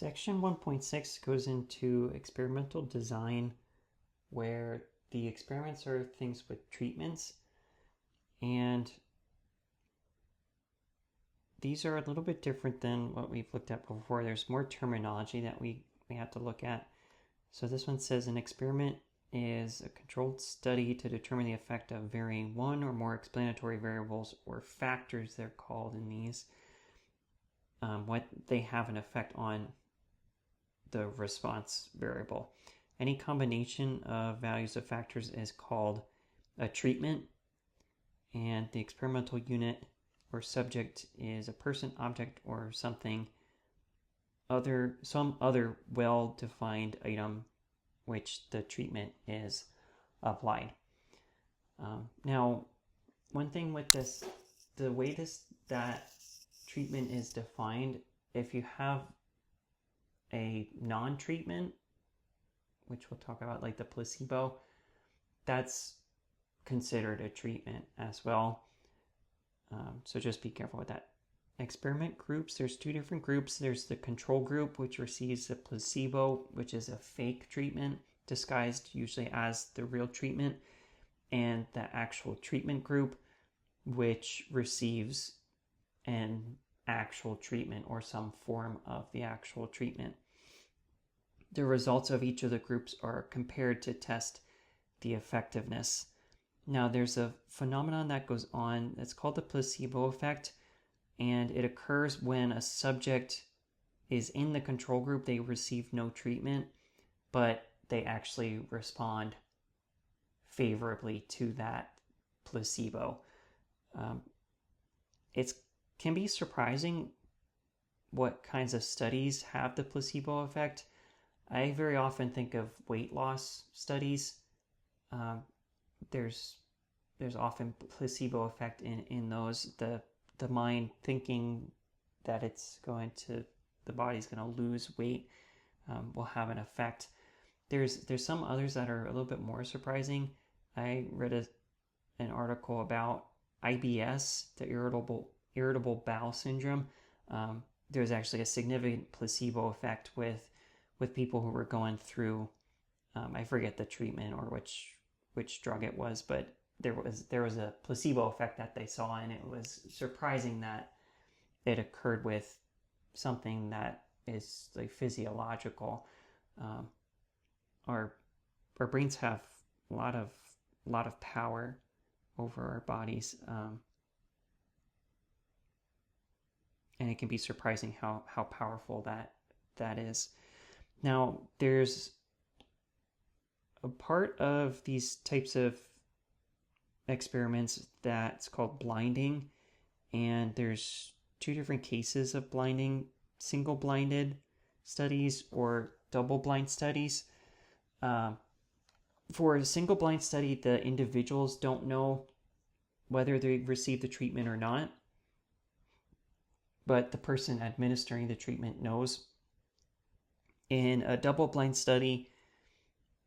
Section 1.6 goes into experimental design, where the experiments are things with treatments, and these are a little bit different than what we've looked at before. There's more terminology that we have to look at. So this one says an experiment is a controlled study to determine the effect of varying one or more explanatory variables, or factors they're called in these, what they have an effect on the response variable. Any combination of values of factors is called a treatment, and the experimental unit or subject is a person, object, or some other well-defined item which the treatment is applied. Now, one thing with this, the way that treatment is defined, if you have a non-treatment, which we'll talk about, like the placebo, that's considered a treatment as well. So just be careful with that. Experiment groups, there's two different groups. There's the control group, which receives the placebo, which is a fake treatment disguised usually as the real treatment, and the actual treatment group, which receives an actual treatment or some form of the actual treatment. The results of each of the groups are compared to test the effectiveness. Now, there's a phenomenon that goes on that's called the placebo effect, and it occurs when a subject is in the control group. They receive no treatment, but they actually respond favorably to that placebo. It can be surprising what kinds of studies have the placebo effect. I very often think of weight loss studies. There's often placebo effect in those. The mind thinking that the body's going to lose weight will have an effect. There's some others that are a little bit more surprising. I read an article about IBS, the irritable bowel syndrome. There's actually a significant placebo effect with people who were going through, I forget the treatment or which drug it was, but there was a placebo effect that they saw, and it was surprising that it occurred with something that is like physiological. Our brains have a lot of power over our bodies, and it can be surprising how powerful that is. Now, there's a part of these types of experiments that's called blinding, and there's two different cases of blinding: single-blinded studies or double-blind studies. For a single-blind study, the individuals don't know whether they received the treatment or not, but the person administering the treatment knows. In a double-blind study,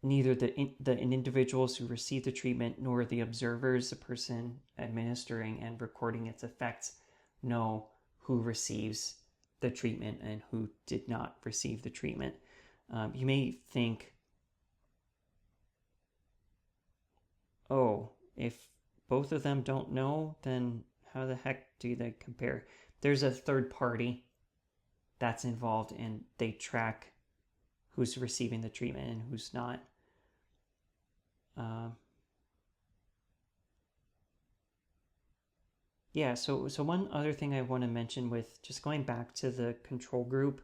neither the individuals who receive the treatment nor the observers, the person administering and recording its effects, know who receives the treatment and who did not receive the treatment. You may think, oh, if both of them don't know, then how the heck do they compare? There's a third party that's involved, and they track who's receiving the treatment and who's not. So one other thing I want to mention, with just going back to the control group,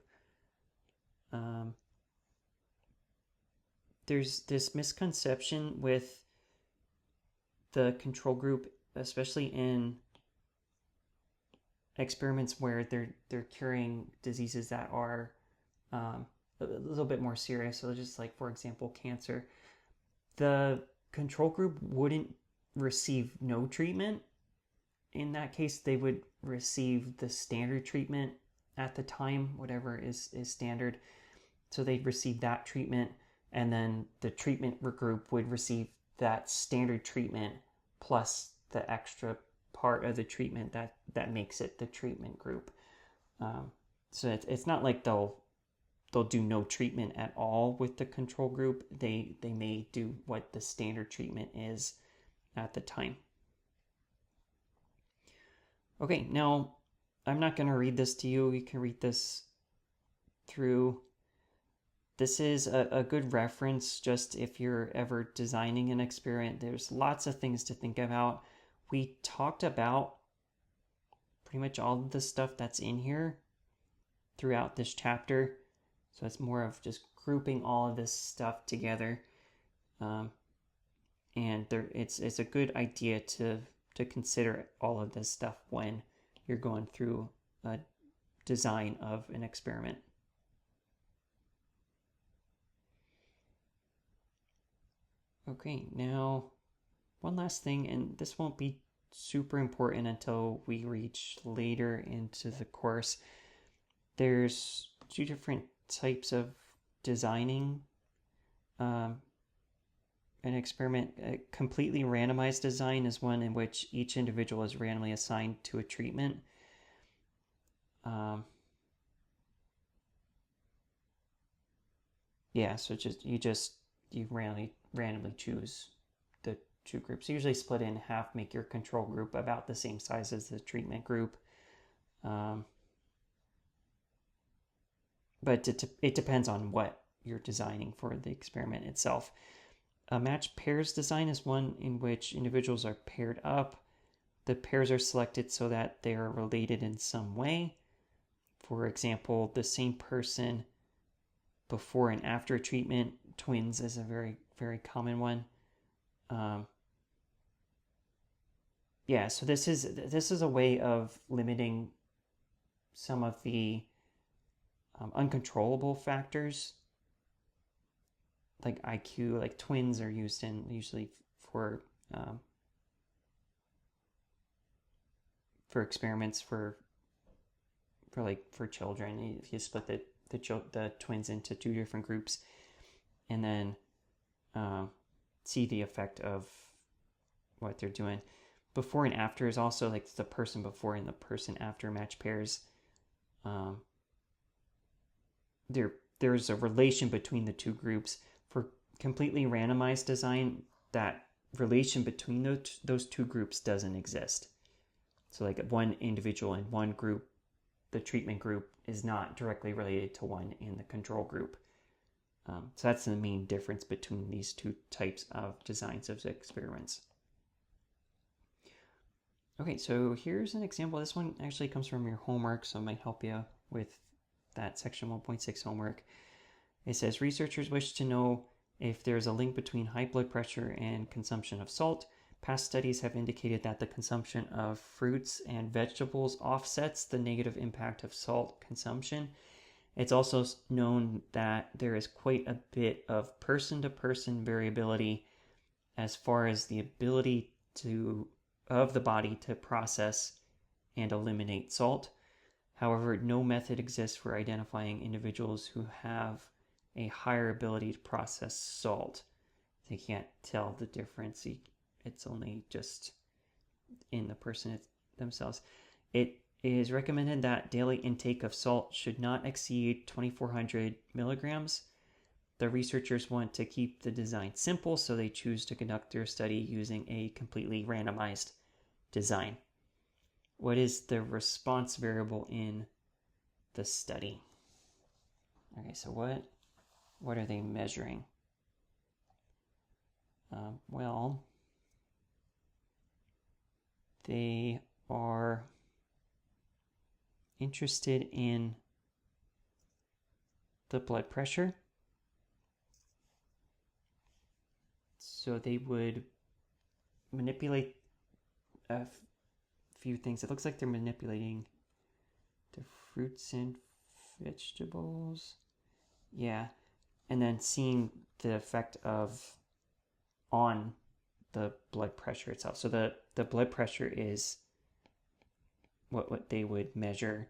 there's this misconception with the control group, especially in experiments where they're curing diseases that are a little bit more serious. So just like, for example, cancer. The control group wouldn't receive no treatment. In that case, they would receive the standard treatment at the time, whatever is standard. So they'd receive that treatment, and then the treatment group would receive that standard treatment plus the extra part of the treatment that makes it the treatment group. So it's not like they'll they'll do no treatment at all with the control group. They may do what the standard treatment is at the time. Okay, now I'm not going to read this to you. You can read this through. This is a good reference just if you're ever designing an experiment. There's lots of things to think about. We talked about pretty much all of the stuff that's in here throughout this chapter. So it's more of just grouping all of this stuff together. And it's a good idea to consider all of this stuff when you're going through a design of an experiment. Okay, now one last thing, and this won't be super important until we reach later into the course. There's two different types of designing an experiment. A completely randomized design is one in which each individual is randomly assigned to a treatment. So you randomly choose the two groups. Usually split in half, make your control group about the same size as the treatment group. But it depends on what you're designing for the experiment itself. A matched pairs design is one in which individuals are paired up. The pairs are selected so that they are related in some way. For example, the same person before and after treatment. Twins is a very, very common one. So this is a way of limiting some of the uncontrollable factors like IQ. Like twins are used in usually for experiments for children. You split the twins into two different groups and then see the effect of what they're doing. Before and after is also like the person before and the person after match pairs. There's a relation between the two groups. For completely randomized design, that relation between those two groups doesn't exist. So like one individual in one group, the treatment group, is not directly related to one in the control group. So that's the main difference between these two types of designs of experiments. Okay, so here's an example. This one actually comes from your homework, so it might help you with that section 1.6 homework. It says researchers wish to know if there's a link between high blood pressure and consumption of salt. Past studies have indicated that the consumption of fruits and vegetables offsets the negative impact of salt consumption. It's also known that there is quite a bit of person-to-person variability as far as the ability of the body to process and eliminate salt. However, no method exists for identifying individuals who have a higher ability to process salt. They can't tell the difference. It's only just in the person themselves. It is recommended that daily intake of salt should not exceed 2,400 milligrams. The researchers want to keep the design simple, so they choose to conduct their study using a completely randomized design. What is the response variable in the study? Okay, so what are they measuring? Well, they are interested in the blood pressure. So they would manipulate a few things. It looks like they're manipulating the fruits and vegetables. Yeah. And then seeing the effect on the blood pressure itself. So the blood pressure is what they would measure.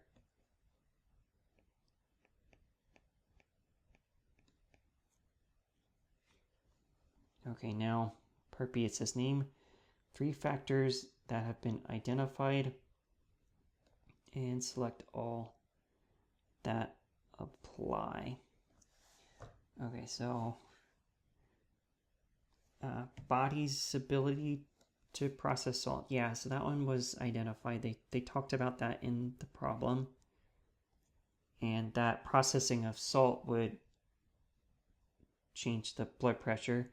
Okay, now part B, it says name 3 factors that have been identified and select all that apply. Okay, so body's ability to process salt. Yeah, so that one was identified. They talked about that in the problem. And that processing of salt would change the blood pressure.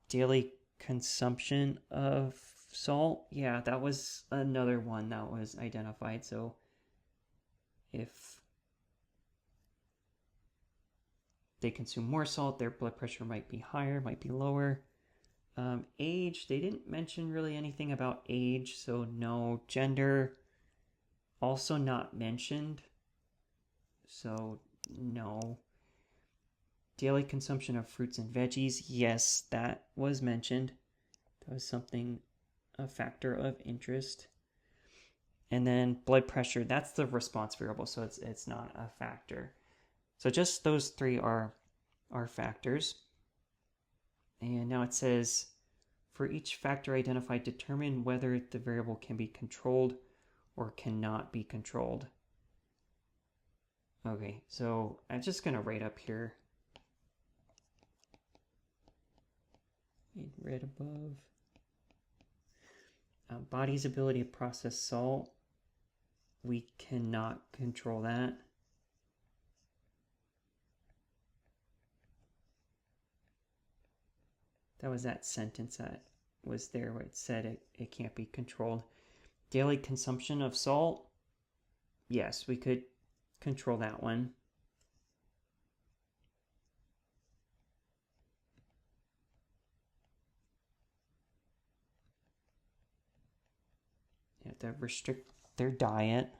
Daily consumption of salt. Yeah, that was another one that was identified. So if they consume more salt, their blood pressure might be higher, might be lower. Age, they didn't mention really anything about age, so no. Gender, also not mentioned, so no. Daily consumption of fruits and veggies, yes, that was mentioned. That was something, a factor of interest. And then blood pressure, that's the response variable, so it's not a factor. So just those three are factors. And now it says, for each factor identified, determine whether the variable can be controlled or cannot be controlled. Okay, so I'm just going to write up here in red above. Body's ability to process salt, we cannot control that. That was that sentence that was there where it said it can't be controlled. Daily consumption of salt, yes, we could control that one. You have to restrict their diet.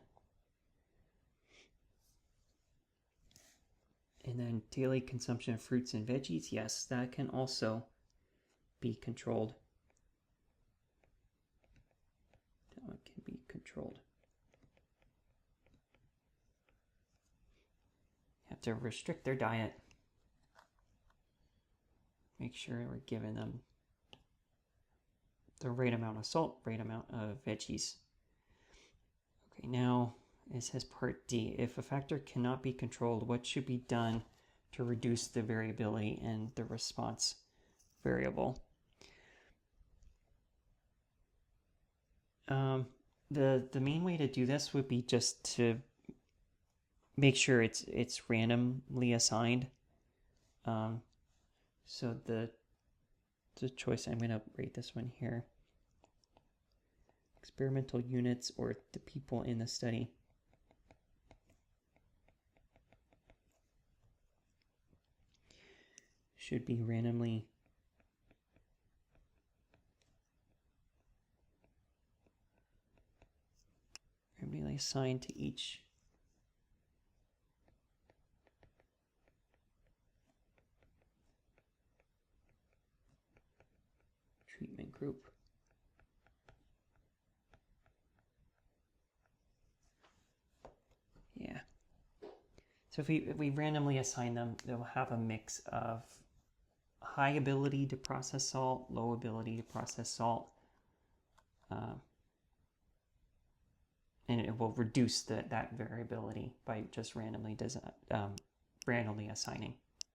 And then daily consumption of fruits and veggies, yes, that can also be controlled. That one can be controlled. You have to restrict their diet. Make sure we're giving them the right amount of salt, right amount of veggies. Okay, now it says part D. If a factor cannot be controlled, what should be done to reduce the variability in the response variable? The main way to do this would be just to make sure it's randomly assigned. So the choice, I'm going to rate this one here. Experimental units or the people in the study. Should be randomly assigned to each treatment group. Yeah. So if we randomly assign them, they'll have a mix of high ability to process salt, low ability to process salt, and it will reduce that variability by just randomly assigning.